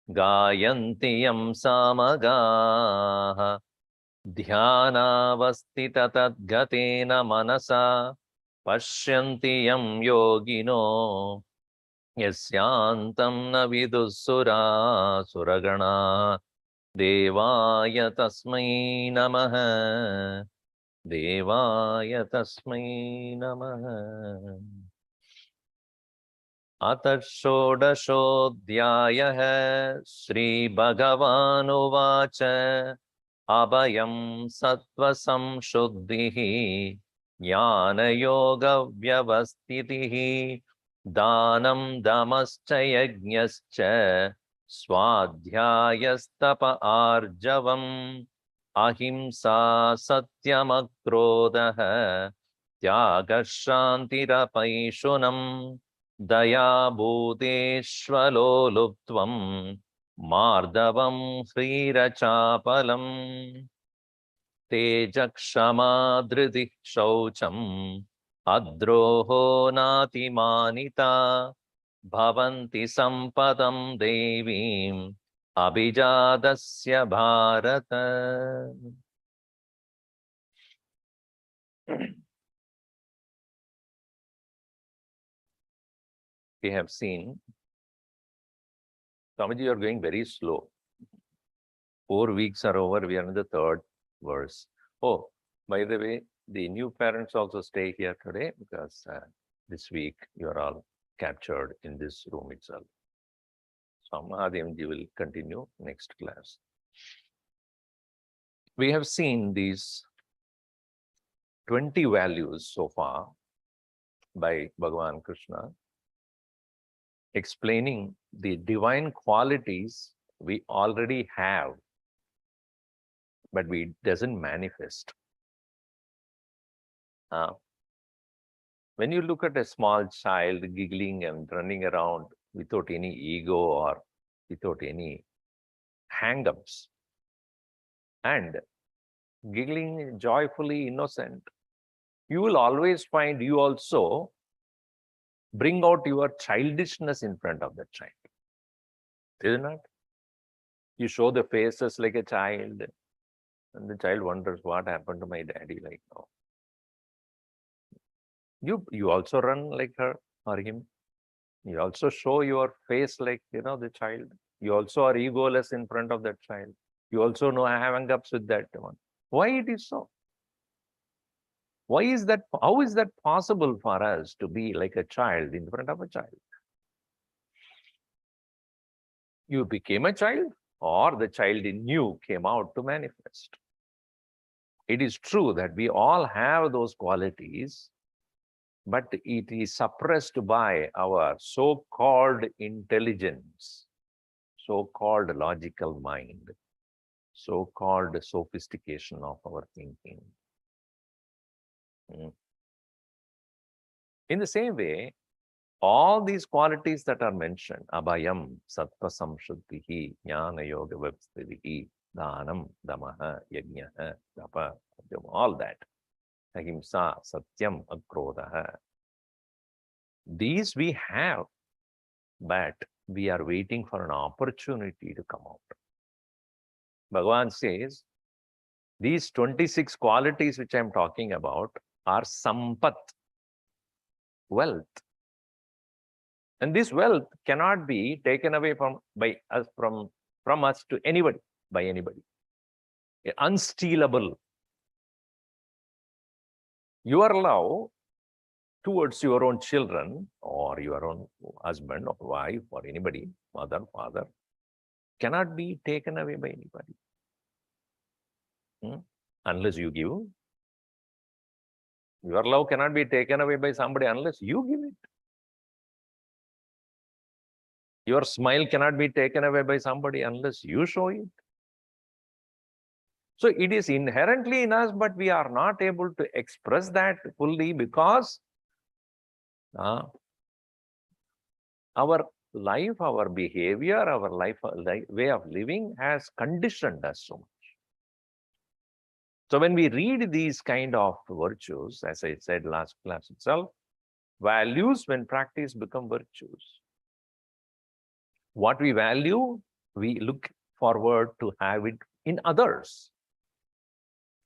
Gayanti yam samagaha dhyanavasthitatadgatena manasa pashyanti yam yogino yasyantam na vidussura suragana devaya tasmai namaha devaya tasmai namaha. अतः षोडशोऽध्यायः श्रीभगवानुवाच अभयं सत्त्वसंशुद्धिः ज्ञानयोगव्यवस्थितिः दानं दमश्च यज्ञश्च स्वाध्यायस्तप आर्जवम् अहिंसा सत्यमक्रोधः त्यागः शान्तिरपैशुनम् दया भूतेष्वलोलुप्त्वं मार्दवं ह्रीरचापलम् तेजक्षमा धृतिः शौचम् अद्रोहो नातिमानिता भवन्ति सम्पदं देवीम् अभिजातस्य Bharat. We have seen, Swamiji, you are going very slow. 4 weeks are over, we are in the 3rd verse. Oh, by the way, the new parents also stay here today because this week you are all captured in this room itself. So Mahadevji will continue next class. We have seen these 20 values so far by Bhagavan Krishna, explaining the divine qualities we already have, but we doesn't manifest. When you look at a small child giggling and running around without any ego or without any hang-ups, and giggling joyfully innocent, you will always find you also bring out your childishness in front of that child. Isn't it? You show the faces like a child, and the child wonders what happened to my daddy like now. You also run like her or him. You also show your face like, the child. You also are egoless in front of that child. You also know hang-ups with that one. Why it is so? Why is that? How is that possible for us to be like a child in front of a child? You became a child, or the child in you came out to manifest. It is true that we all have those qualities, but it is suppressed by our so-called intelligence, so-called logical mind, so-called sophistication of our thinking. In the same way, all these qualities that are mentioned, abhayam, sattva samshuddhihi, jnana yoga vivsthihi, dhanam, damaha, yajnaha, tapa, all that, ahimsa, satyam, akrodha. These we have, but we are waiting for an opportunity to come out. Bhagavan says, these 26 qualities which I am talking about are sampat, wealth. And this wealth cannot be taken away from us to anybody, by anybody. Unstealable. Your love towards your own children or your own husband or wife or anybody, mother, father, cannot be taken away by anybody. Unless you give. Your love cannot be taken away by somebody unless you give it. Your smile cannot be taken away by somebody unless you show it. So it is inherently in us, but we are not able to express that fully because our life, our behavior, our way of living has conditioned us so much. So when we read these kind of virtues, as I said last class itself, values when practiced become virtues. What we value we look forward to have it in others.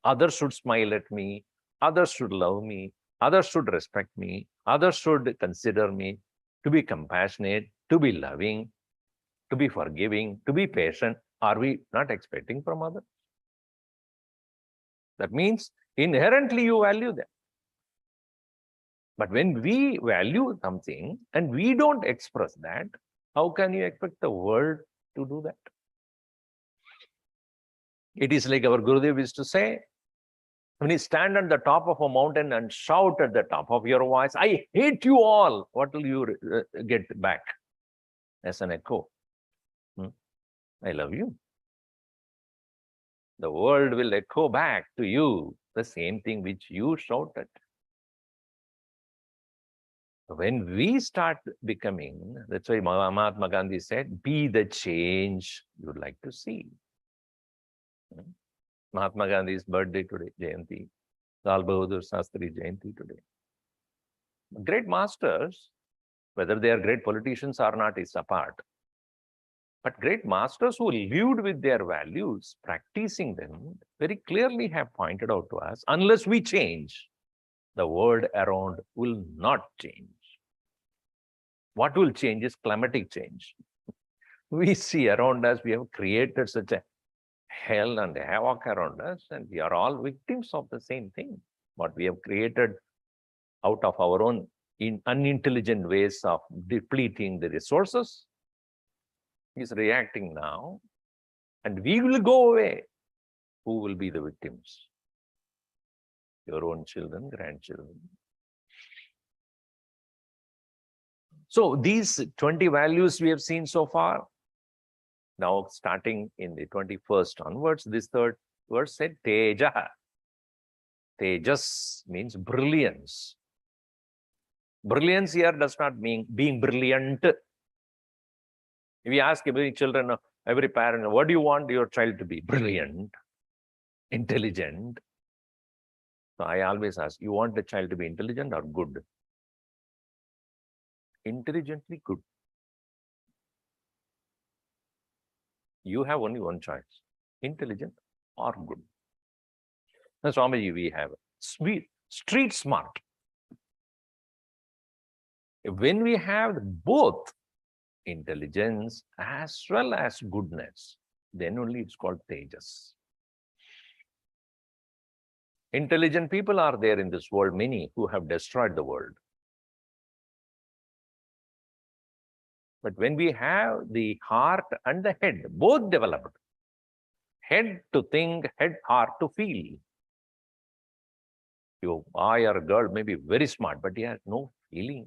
Others should smile at me. Others should love me. Others should respect me. Others should consider me to be compassionate, to be loving, to be forgiving, to be patient. Are we not expecting from others? That means inherently you value them. But when we value something and we don't express that, how can you expect the world to do that? It is like our Gurudev used to say, when you stand on the top of a mountain and shout at the top of your voice, I hate you all, what will you get back as an echo? I love you. The world will echo back to you the same thing which you shouted. When we start becoming, that's why Mahatma Gandhi said, be the change you'd like to see. Mahatma Gandhi's birthday today, Jayanti. Lal Bahadur Shastri Jayanti today. Great masters, whether they are great politicians or not is apart. But great masters who lived with their values, practicing them, very clearly have pointed out to us, unless we change, the world around will not change. What will change is climatic change. We see around us, we have created such a hell and havoc around us, and we are all victims of the same thing. What we have created out of our own unintelligent ways of depleting the resources is reacting now, and we will go away. Who will be the victims? Your own children, grandchildren. So these 20 values we have seen so far. Now starting in the 21st onwards, this third verse said Teja. Tejas means brilliance. Brilliance here does not mean being brilliant. If you ask every children, every parent, what do you want your child to be? Brilliant, intelligent. So I always ask, you want the child to be intelligent or good? Intelligently good. You have only one choice, intelligent or good. Now, Swamiji, we have street smart. When we have both intelligence as well as goodness, then only it's called Tejas. Intelligent people are there in this world, many who have destroyed the world. But when we have the heart and the head, both developed, head to think, heart to feel. Your boy or girl may be very smart, but he has no feeling.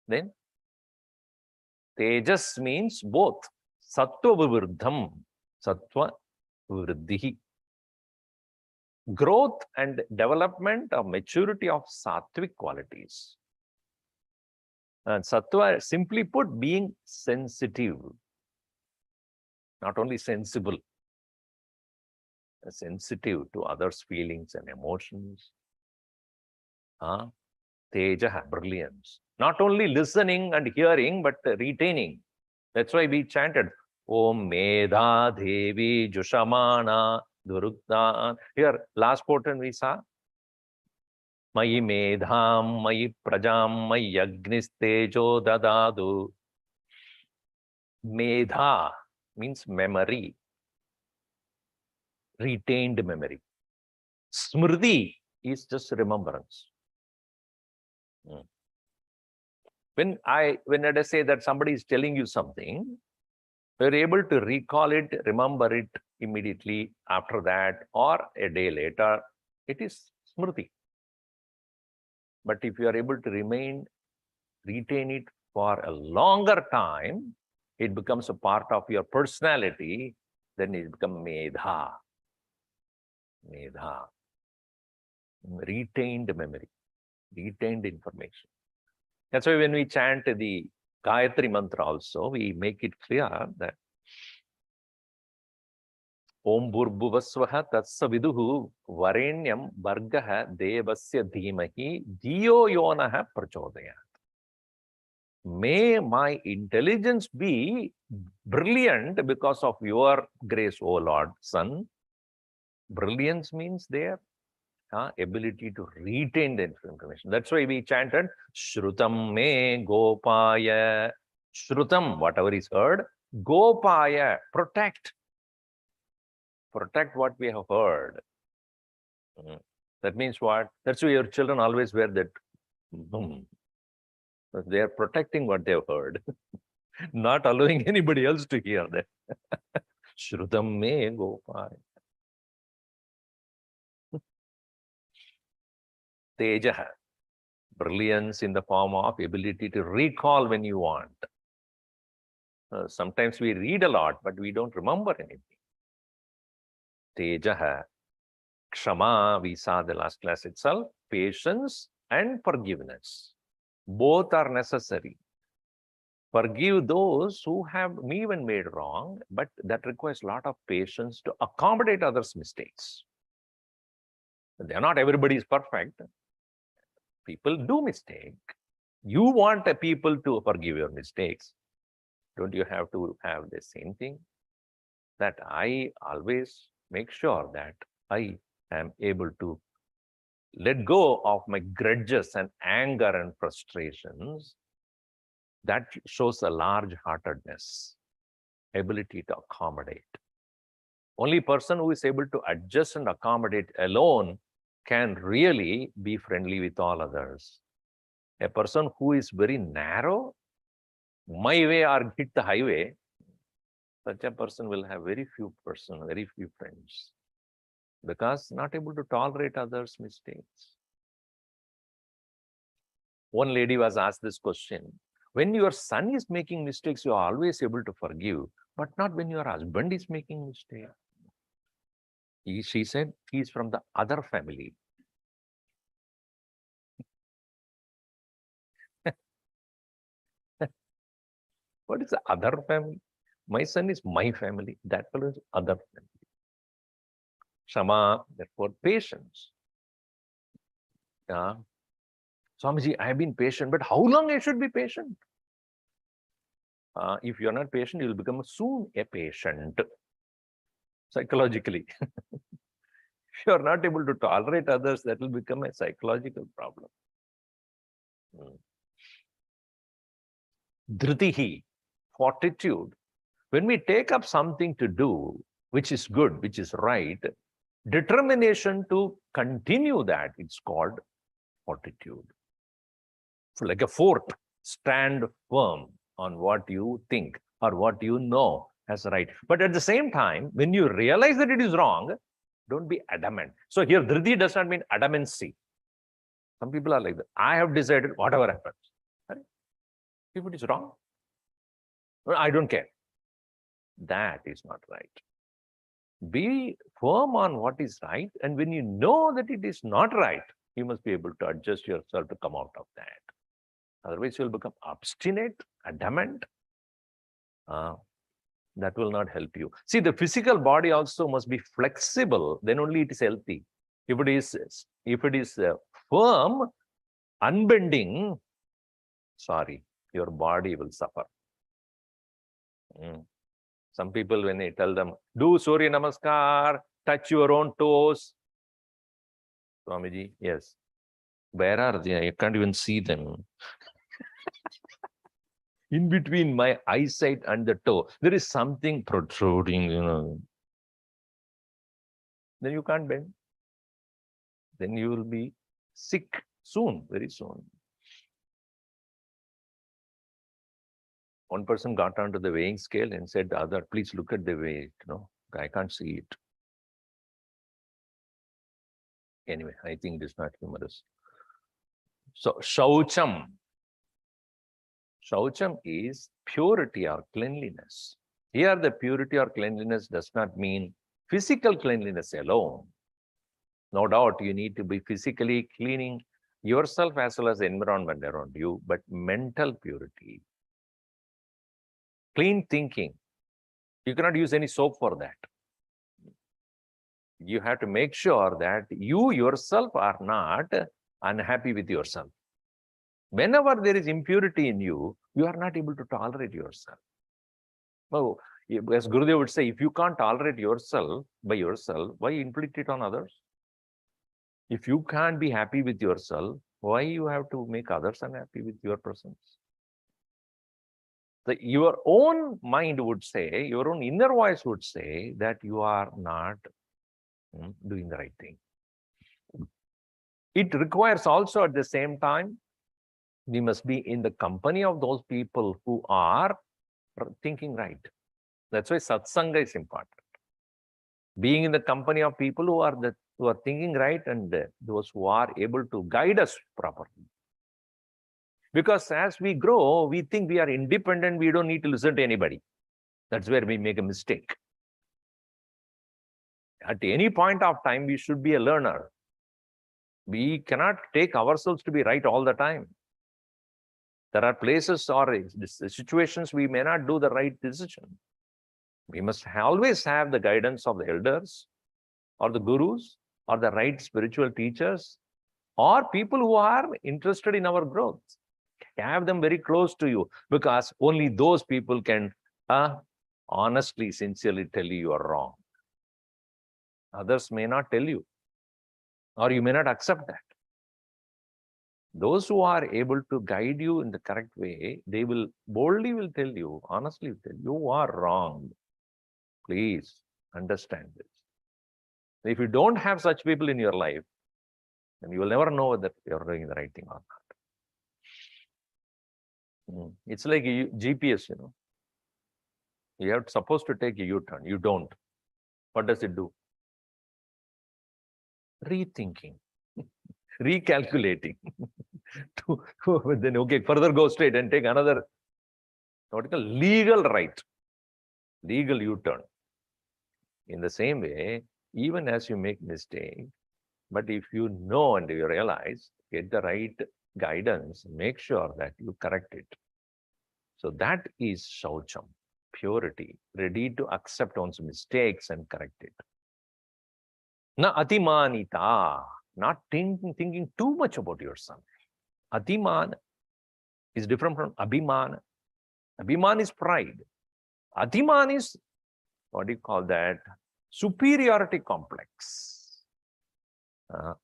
Then Tejas means both. Sattva vivruddham, sattva vriddhi. Growth and development or maturity of sattvic qualities. And sattva, simply put, being sensitive. Not only sensible, sensitive to others' feelings and emotions. Teja, brilliance. Not only listening and hearing, but retaining. That's why we chanted, Om Medha Devi Jushamana Durukta. Here, last quote we saw, Mayi Medham, Mayi Prajam, Mayi Agnistejo Dadadu. Medha means memory, retained memory. Smriti is just remembrance. When I say that somebody is telling you something, you're able to recall it, remember it immediately after that, or a day later, it is smriti. But if you are able to retain it for a longer time, it becomes a part of your personality, then it becomes medha. Medha. Retained memory, retained information. That's why when we chant the Gayatri mantra also, we make it clear that Om Bhurbhuvasvaha Tatsa Viduhu Varenyam Bhargaha Devasya Dhimahi Dhiyo Yonaha Prachodayat. May my intelligence be Brilliant because of your grace, O Lord, Son. Brilliance means their ability to retain the information. That's why we chanted Shrutam me Gopaya. Shrutam, whatever is heard, Gopaya, protect. Protect what we have heard. That means what? That's why your children always wear that. They are protecting what they have heard, not allowing anybody else to hear that. Shrutam me Gopaya. Tejaha, brilliance in the form of ability to recall when you want. Sometimes we read a lot, but we don't remember anything. Tejaha, Kshama, we saw the last class itself, patience and forgiveness. Both are necessary. Forgive those who have even made wrong, but that requires a lot of patience to accommodate others' mistakes. They're not everybody is perfect. People do mistake. You want people to forgive your mistakes. Don't you have to have the same thing? That I always make sure that I am able to let go of my grudges and anger and frustrations. That shows a large-heartedness, ability to accommodate. Only person who is able to adjust and accommodate alone can really be friendly with all others. A person who is very narrow, my way or hit the highway, such a person will have very few friends, because not able to tolerate others' mistakes. One lady was asked this question: when your son is making mistakes, you are always able to forgive, but not when your husband is making mistakes. She said he is from the other family. What is the other family? My son is my family. That fellow is other family. Shama, therefore, patience. Swamiji, I have been patient, but how long I should be patient? If you're not patient, you'll become soon a patient. Psychologically. If you're not able to tolerate others, that will become a psychological problem. Dhritihi, fortitude. When we take up something to do, which is good, which is right, determination to continue that, it's called fortitude. So like a fort, stand firm on what you think or what you know as right. But at the same time, when you realize that it is wrong, don't be adamant. So here, dhriti does not mean adamancy. Some people are like that. I have decided whatever happens. If it is wrong, well, I don't care. That is not right. Be firm on what is right. And when you know that it is not right, you must be able to adjust yourself to come out of that. Otherwise, you'll become obstinate, adamant. That will not help you. See, the physical body also must be flexible. Then only it is healthy. If it is firm, unbending, sorry, your body will suffer. Some people, when they tell them, do Surya Namaskar, touch your own toes. Swamiji, yes. Where are they? I can't even see them. In between my eyesight and the toe, there is something protruding, Then you can't bend. Then you will be sick soon, very soon. One person got onto the weighing scale and said, other, please look at the weight. I can't see it. Anyway, I think it is not humorous. So, Shaucham. Shaucham is purity or cleanliness. Here, the purity or cleanliness does not mean physical cleanliness alone. No doubt, you need to be physically cleaning yourself as well as the environment around you, but mental purity. Clean thinking. You cannot use any soap for that. You have to make sure that you yourself are not unhappy with yourself. Whenever there is impurity in you, you are not able to tolerate yourself. Oh, as Gurudev would say, if you can't tolerate yourself by yourself, why inflict it on others? If you can't be happy with yourself, why you have to make others unhappy with your presence? Your own mind would say, your own inner voice would say that you are not doing the right thing. It requires also at the same time, we must be in the company of those people who are thinking right. That's why satsanga is important. Being in the company of people who are thinking right and those who are able to guide us properly. Because as we grow, we think we are independent, we don't need to listen to anybody. That's where we make a mistake. At any point of time, we should be a learner. We cannot take ourselves to be right all the time. There are places or situations we may not do the right decision. We must always have the guidance of the elders or the gurus or the right spiritual teachers or people who are interested in our growth. Have them very close to you, because only those people can honestly, sincerely tell you are wrong. Others may not tell you, or you may not accept that. Those who are able to guide you in the correct way, they will boldly tell you, honestly tell you, you are wrong. Please understand this. If you don't have such people in your life, then you will never know that you're doing the right thing or not. It's like a GPS, You are supposed to take a U-turn. You don't. What does it do? Rethinking, recalculating. Then, okay, further go straight and take another legal right, legal U-turn. In the same way, even as you make mistake, but if you know and you realize, get the right guidance, make sure that you correct it. So that is shaucham, purity, ready to accept one's mistakes and correct it. Na atimanita, not thinking too much about yourself. Atiman is different from abhiman. Abhiman is pride. Atiman is, what do you call that? Superiority complex.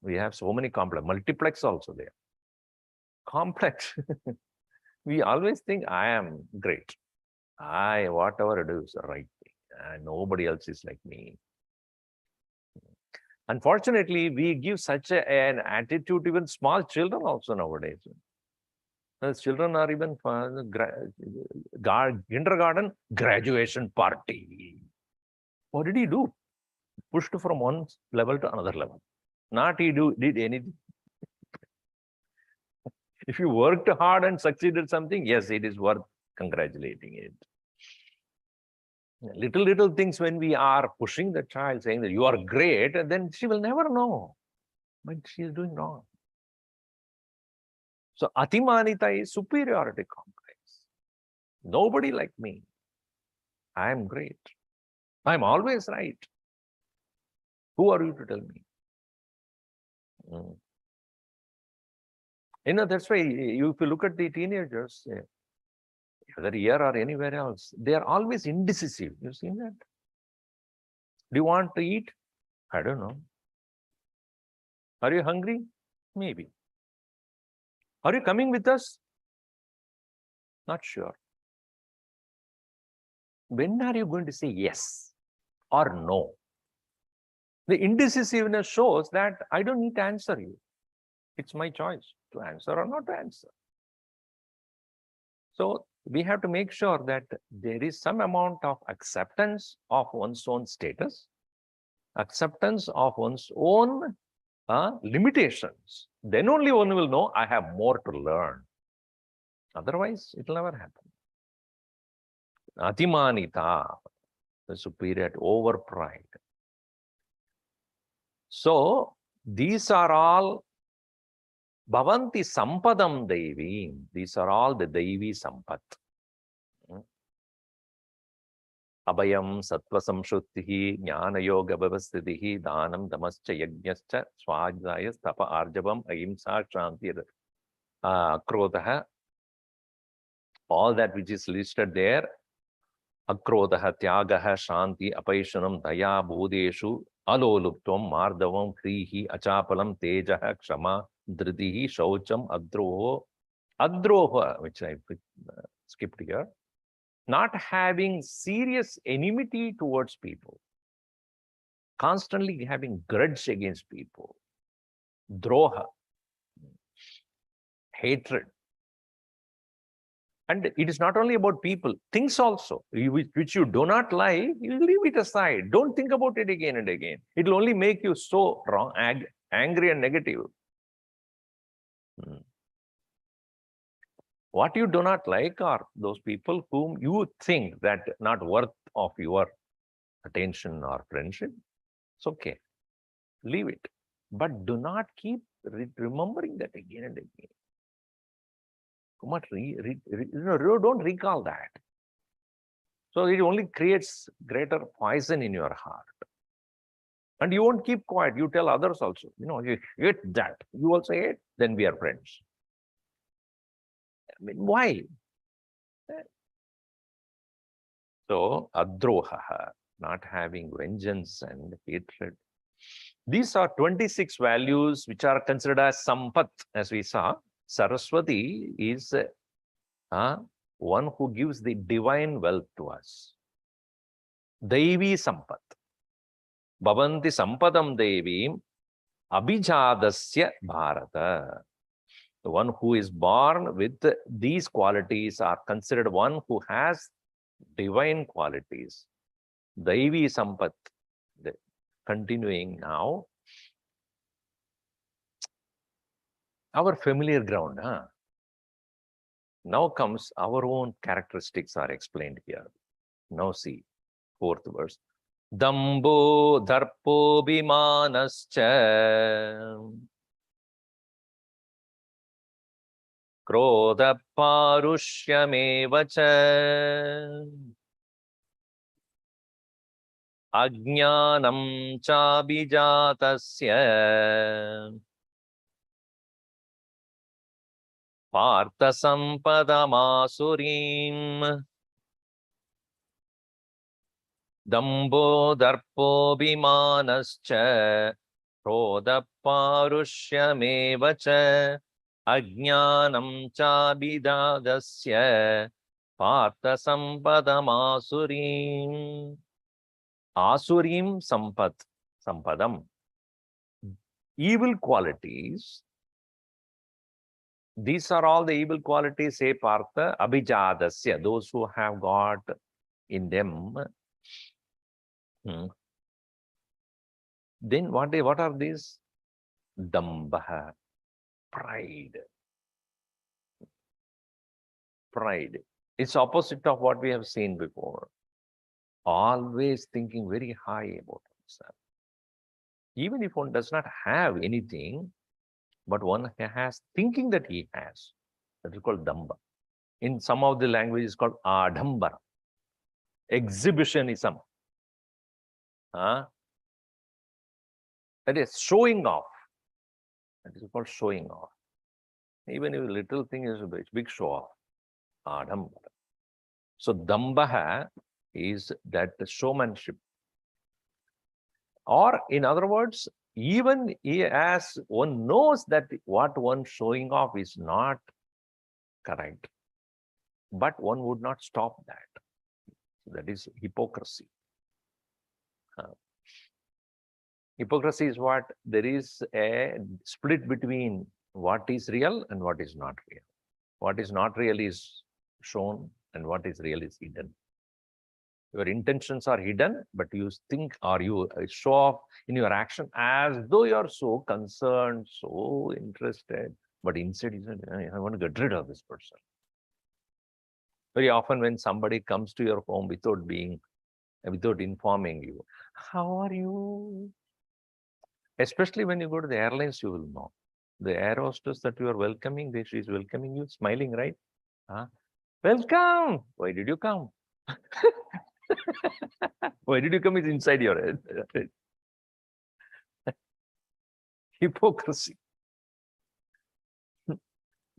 We have so many complex, multiplex also there. Complex. We always think I am great. Whatever I do is the right thing. And nobody else is like me. Unfortunately, we give such an attitude to even small children also nowadays. The children are even kindergarten graduation party. What did he do? Pushed from one level to another level. Not he did anything. If you worked hard and succeeded something, yes, it is worth congratulating it. Little things when we are pushing the child, saying that you are great, and then she will never know when she is doing wrong. So atimanita is superiority complex. Nobody like me. I am great. I am always right. Who are you to tell me? That's why if you look at the teenagers, whether here or anywhere else, they are always indecisive. You seen that? Do you want to eat? I don't know. Are you hungry? Maybe. Are you coming with us? Not sure. When are you going to say yes or no? The indecisiveness shows that I don't need to answer you. It's my choice to answer or not to answer. So we have to make sure that there is some amount of acceptance of one's own status, acceptance of one's own limitations. Then only one will know I have more to learn. Otherwise, it will never happen. Atimanita, the superior, over pride. So these are all bhavanti sampadam devi. These are all the devi sampat. Abhayam sattva samshuddhihi jnana yoga vyavastitihi dhanam damascha yajnascha svajaya stapa arjavam ahimsa shanti krodha. All that which is listed there Akrodaha, tyagaha, shanti, apaishanam, daya, bodeshu, aloluptvam, mardavam, krihi, achapalam, tejaha, kshama, dhridihi, shaucham, adroho. Adroha, which I skipped here. Not having serious enmity towards people. Constantly having grudge against people. Droha, hatred. And it is not only about people, things also, which you do not like, you leave it aside. Don't think about it again and again. It will only make you so wrong, angry and negative. What you do not like are those people whom you think that not worth of your attention or friendship. It's okay. Leave it. But do not keep remembering that again and again. Don't recall that. So it only creates greater poison in your heart. And you won't keep quiet. You tell others also, you hate that. You also hate, then we are friends. I mean, why? So, adroha, not having vengeance and hatred. These are 26 values which are considered as sampat, as we saw. Saraswati is one who gives the divine wealth to us. Devi sampat. Bhavanti sampadam devim abhijadasya bharata. The one who is born with these qualities are considered one who has divine qualities. Devi sampat. Continuing now. Our familiar ground. Now comes our own characteristics are explained here. Now see, 4th verse. Dambo dharpo bhimanascha krodha parushyameva ajnanam chabhijatasya partha sampadamasurim. Dambo darpo bhimanascha krodha parushyameva ajnanam chabhidadasya partha sampadamasurim. Asurim sampadam. Evil qualities. These are all the evil qualities, say Partha, abhijadasya, those who have got in them. Then what are these? Dambaha, pride. Pride. It's opposite of what we have seen before. Always thinking very high about himself. Even if one does not have anything, but one has thinking that he has. That is called damba. In some of the languages called adhambara. Exhibitionism. That is showing off. That is called showing off. Even if a little thing is a big show off. Adhambara. So dambaha is that showmanship. Or in other words, even as one knows that what one showing off is not correct, but one would not stop that. That is hypocrisy. Hypocrisy is what? There is a split between what is real and what is not real. What is not real is shown and what is real is hidden. Your intentions are hidden, but you think or you show off in your action as though you are so concerned, so interested, but inside you say, I want to get rid of this person. Very often when somebody comes to your home without informing you, how are you? Especially when you go to the airlines, you will know. The air hostess that you are welcoming, she is welcoming you, smiling, right? Welcome! Why did you come? Why did you come? Is inside your head. Hypocrisy.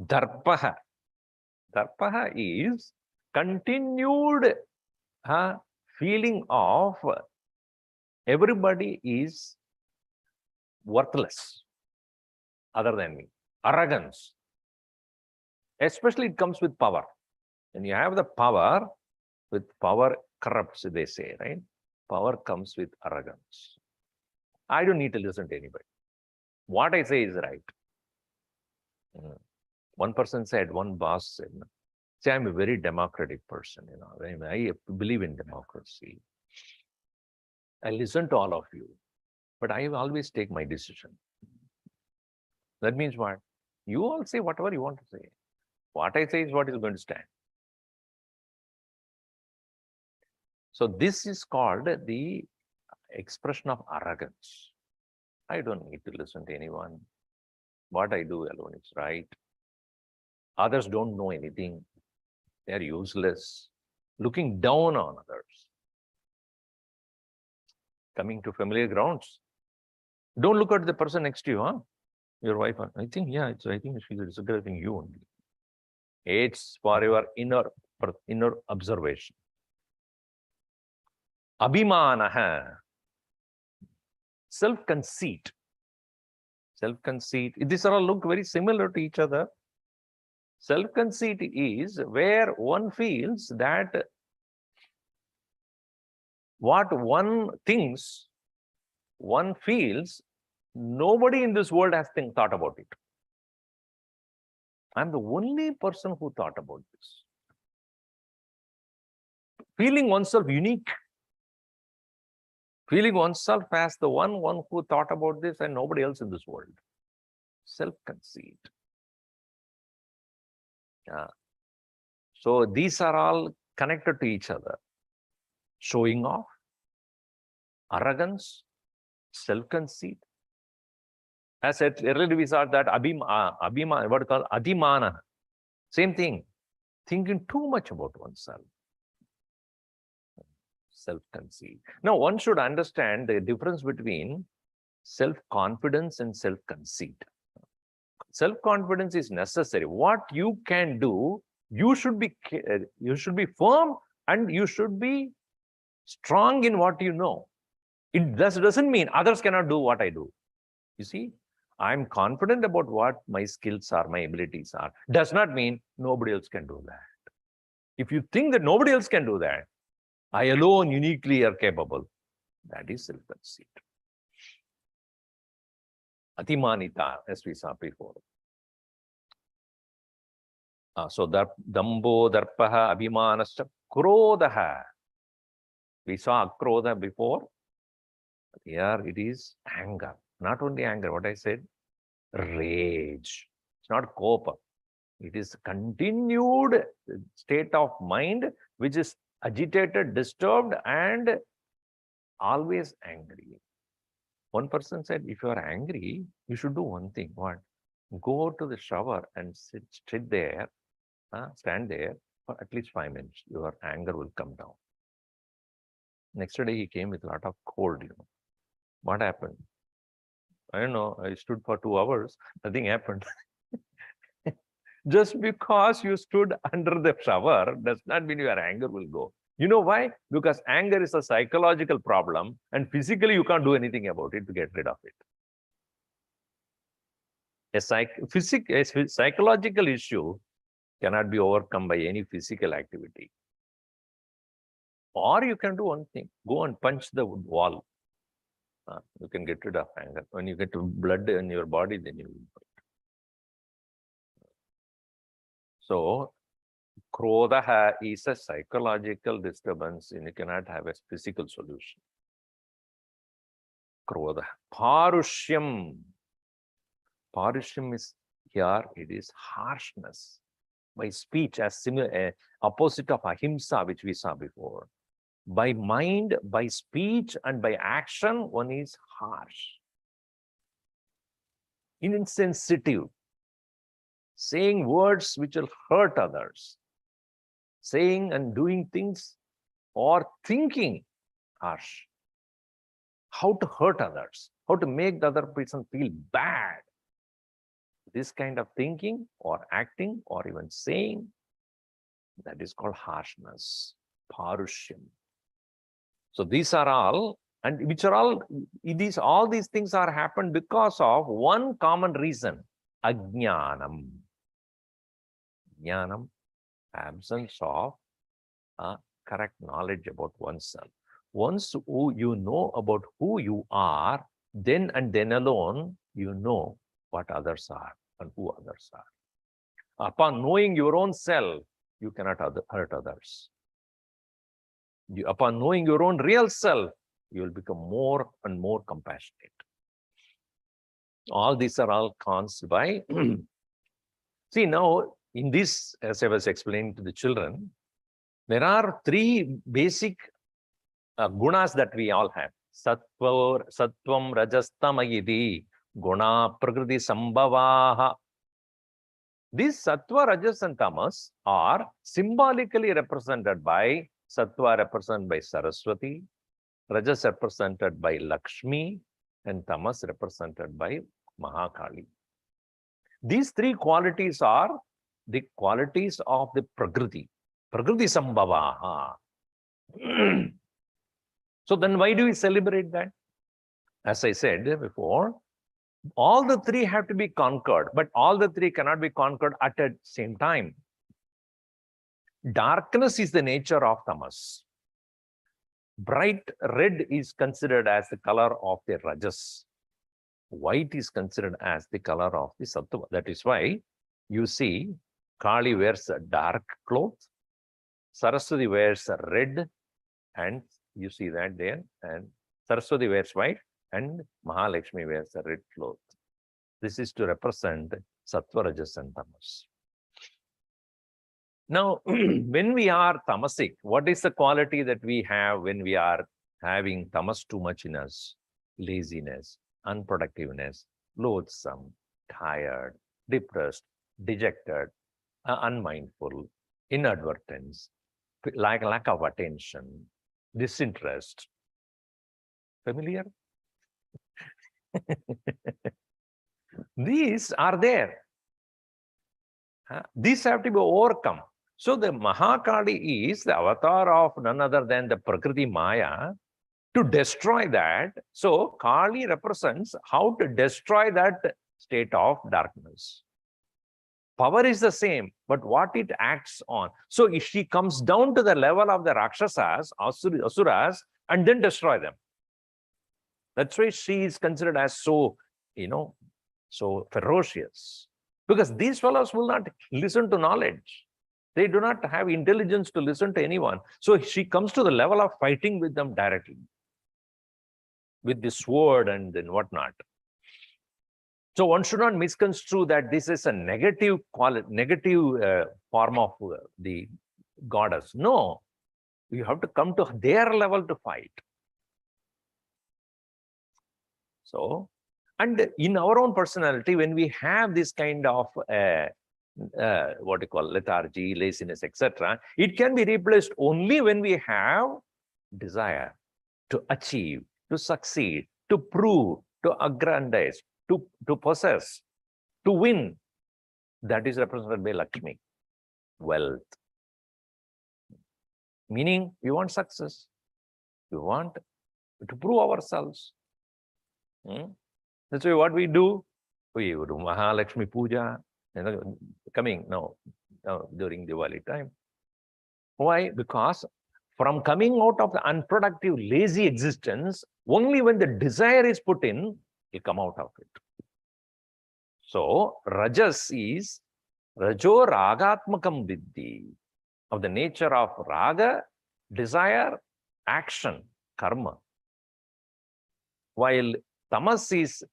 Darpaha. Darpaha is continued a feeling of everybody is worthless other than me. Arrogance. Especially it comes with power. When you have the power, with power corrupts, they say, right? Power comes with arrogance. I don't need to listen to anybody. What I say is right. One person said, one boss said, say, I'm a very democratic person, I believe in democracy. I listen to all of you, but I always take my decision. That means what? You all say whatever you want to say. What I say is what is going to stand. So this is called the expression of arrogance. I don't need to listen to anyone. What I do alone is right. Others don't know anything. They are useless. Looking down on others. Coming to familiar grounds. Don't look at the person next to you, huh? Your wife. I think, yeah, I think she's disregarding you only. It's for your inner observation. Abhimanaha. Self-conceit. Self-conceit. These are all look very similar to each other. Self-conceit is where one feels that what one thinks, one feels, nobody in this world has thought about it. I'm the only person who thought about this. Feeling oneself unique. Feeling oneself as the one who thought about this and nobody else in this world. Self-conceit. Yeah. So these are all connected to each other. Showing off, arrogance, self-conceit. As said earlier, we saw that abhima, what is called adhimana. Same thing. Thinking too much about oneself. Self-conceit. Now, one should understand the difference between self-confidence and self-conceit. Self-confidence is necessary. What you can do, you should be firm and you should be strong in what you know. It doesn't mean others cannot do what I do. You see, I'm confident about what my skills are, my abilities are. Does not mean nobody else can do that. If you think that nobody else can do that, I alone uniquely are capable, that is self-conceit. Atimanita, as we saw before. So dambo, darpaha, abhimanascha, krodha. We saw akrodha before. Here it is anger. Not only anger, what I said, rage. It's not kopa. It is continued state of mind which is agitated, disturbed, and always angry. One person said, if you are angry, you should do one thing. What? Go to the shower and stand there for at least 5 minutes. Your anger will come down. Next day, he came with a lot of cold. What happened? I don't know. I stood for 2 hours. Nothing happened. Just because you stood under the shower does not mean your anger will go. You know why? Because anger is a psychological problem and physically you can't do anything about it to get rid of it. A psychological issue cannot be overcome by any physical activity. Or you can do one thing, go and punch the wall. You can get rid of anger. When you get blood in your body, then you will. So, krodha is a psychological disturbance and you cannot have a physical solution. Krodha. Parushyam. Parushyam is here, it is harshness. By speech, as similar, opposite of ahimsa, which we saw before. By mind, by speech, and by action, one is harsh. Insensitive. Saying words which will hurt others. Saying and doing things or thinking harsh. How to hurt others. How to make the other person feel bad. This kind of thinking or acting or even saying, that is called harshness. Parushyam. So these are all, and which are all these things are happened because of one common reason, ajnanam. Jnanam, absence of correct knowledge about oneself. Once you know about who you are, then and then alone, you know what others are and who others are. Upon knowing your own self, you cannot hurt others. Upon knowing your own real self, you will become more and more compassionate. All these are all caused by... See, now, in this, as I was explaining to the children, there are three basic gunas that we all have. Sattvam, rajas, tamayidi, guna, prakriti, sambhavaha. These sattva, rajas, and tamas are symbolically represented by sattva represented by Saraswati, rajas represented by Lakshmi, and tamas represented by Mahakali. These three qualities are the qualities of the Prakriti. Prakriti Sambhavaha. So then why do we celebrate that? As I said before, all the three have to be conquered, but all the three cannot be conquered at the same time. Darkness is the nature of tamas. Bright red is considered as the color of the rajas. White is considered as the color of the sattva. That is why you see Kali wears a dark cloth, Saraswati wears a red, and you see that there, and Saraswati wears white, and Mahalakshmi wears a red cloth. This is to represent sattva, rajas, and tamas. Now, when we are tamasic, what is the quality that we have when we are having tamas too much in us? Laziness, unproductiveness, loathsome, tired, depressed, dejected, unmindful, inadvertence, lack of attention, disinterest. Familiar? These are there. These have to be overcome. So the Mahakali is the avatar of none other than the Prakriti Maya to destroy that. So Kali represents how to destroy that state of darkness. Power is the same, but what it acts on. So if she comes down to the level of the Rakshasas, Asuras, and then destroy them. That's why she is considered as so, so ferocious. Because these fellows will not listen to knowledge. They do not have intelligence to listen to anyone. So she comes to the level of fighting with them directly, with the sword and then whatnot. So one should not misconstrue that this is a negative form of the goddess. No, you have to come to their level to fight. So, and in our own personality, when we have this kind of what you call lethargy, laziness, etc., it can be replaced only when we have desire to achieve, to succeed, to prove, to aggrandize, to possess, to win. That is represented by Lakshmi, wealth. Meaning, we want success. We want to prove ourselves. That's why what we do Mahalakshmi Puja, coming now during Diwali time. Why? Because from coming out of the unproductive, lazy existence, only when the desire is put in, you come out of it. So, Rajas is Rajo Ragatmakam Viddhi, of the nature of Raga, desire, action, karma. While Tamas is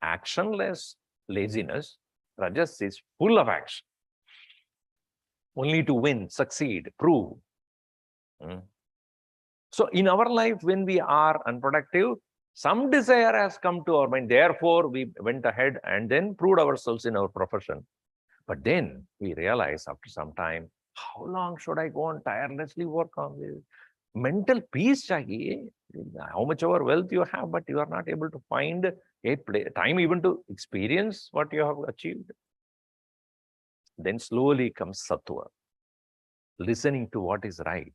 actionless, laziness, Rajas is full of action. Only to win, succeed, prove. So in our life, when we are unproductive, some desire has come to our mind. Therefore, we went ahead and then proved ourselves in our profession. But then we realize after some time, how long should I go on tirelessly work on this? Mental peace, chahiye. How much ever wealth you have, but you are not able to find a time even to experience what you have achieved. Then slowly comes sattva, listening to what is right,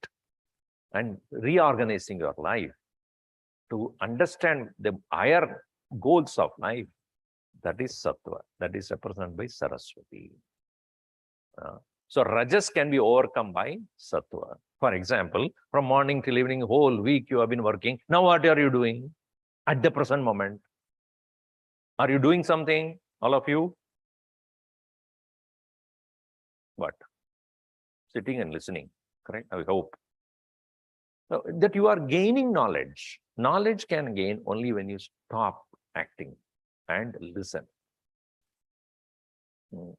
and reorganizing your life to understand the higher goals of life. That is sattva. That is represented by Saraswati. So rajas can be overcome by sattva. For example, from morning till evening, whole week you have been working. Now what are you doing at the present moment? Are you doing something, all of you? What? Sitting and listening, correct? I hope. So that you are gaining knowledge. Knowledge can gain only when you stop acting and listen.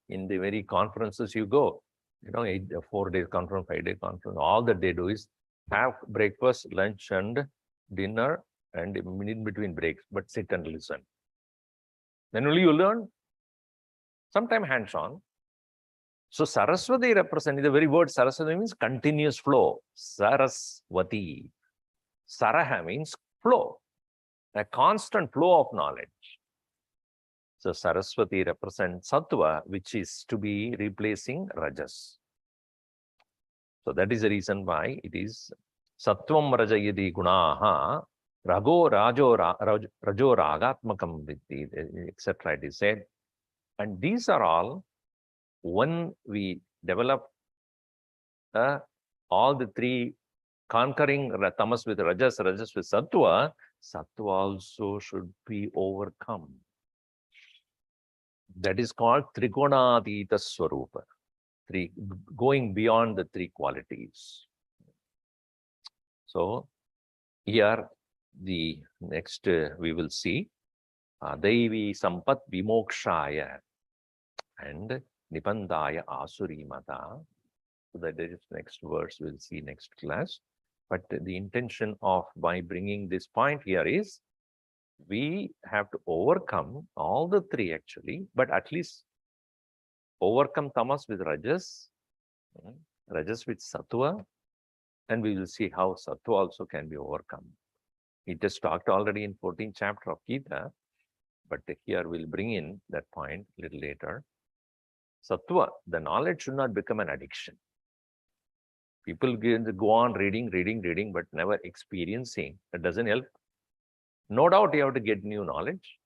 In the very conferences you go, 4-day conference, 5-day conference, all that they do is have breakfast, lunch, and dinner, and in between breaks, but sit and listen. Then only you learn. Sometime hands-on. So Saraswati represents, the very word Saraswati means continuous flow. Saraswati. Saraha means flow, a constant flow of knowledge. So Saraswati represents sattva, which is to be replacing rajas. So that is the reason why it is sattvam rajayadi gunaha rago rajo ragatmakam vitti, etc. It is said. And these are all, when we develop all the three, conquering tamas with rajas, rajas with sattva, sattva also should be overcome. That is called trigonadita swarupa, going beyond the three qualities. So here the next we will see Devi Sampat Vimokshaya and Nipandaya Asuri Mata. So that is next verse we'll see next class. But the intention of by bringing this point here is we have to overcome all the three actually, but at least overcome tamas with rajas, rajas with sattva, and we will see how sattva also can be overcome. It is talked already in 14th chapter of Gita, but here we'll bring in that point a little later. Sattva, the knowledge should not become an addiction. People go on reading, but never experiencing. That doesn't help. No doubt you have to get new knowledge,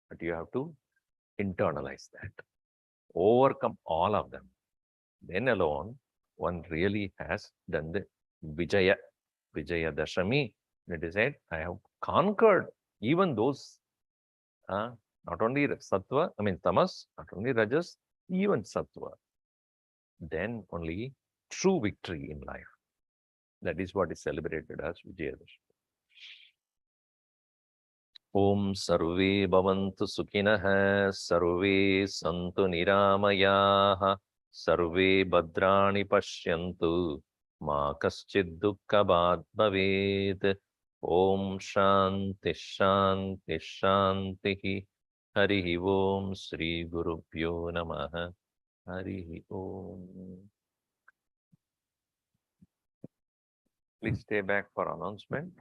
but you have to internalize that. Overcome all of them. Then alone, one really has done the Vijaya Dashami. It is said, I have conquered even those, not only sattva, tamas, not only rajas, even sattva. Then only true victory in life. That is what is celebrated as Vijayadashami. Om Sarve Bhavantu Sukhinah, Sarve Santu Niramayah, Sarve Bhadrani Pashyantu, Ma Kaschid Dukkha Bhavet. Om Shanti Shanti Shanti. Harihi Om Sri Gurubhyo Namaha. Harihi Om. Please stay back for announcement.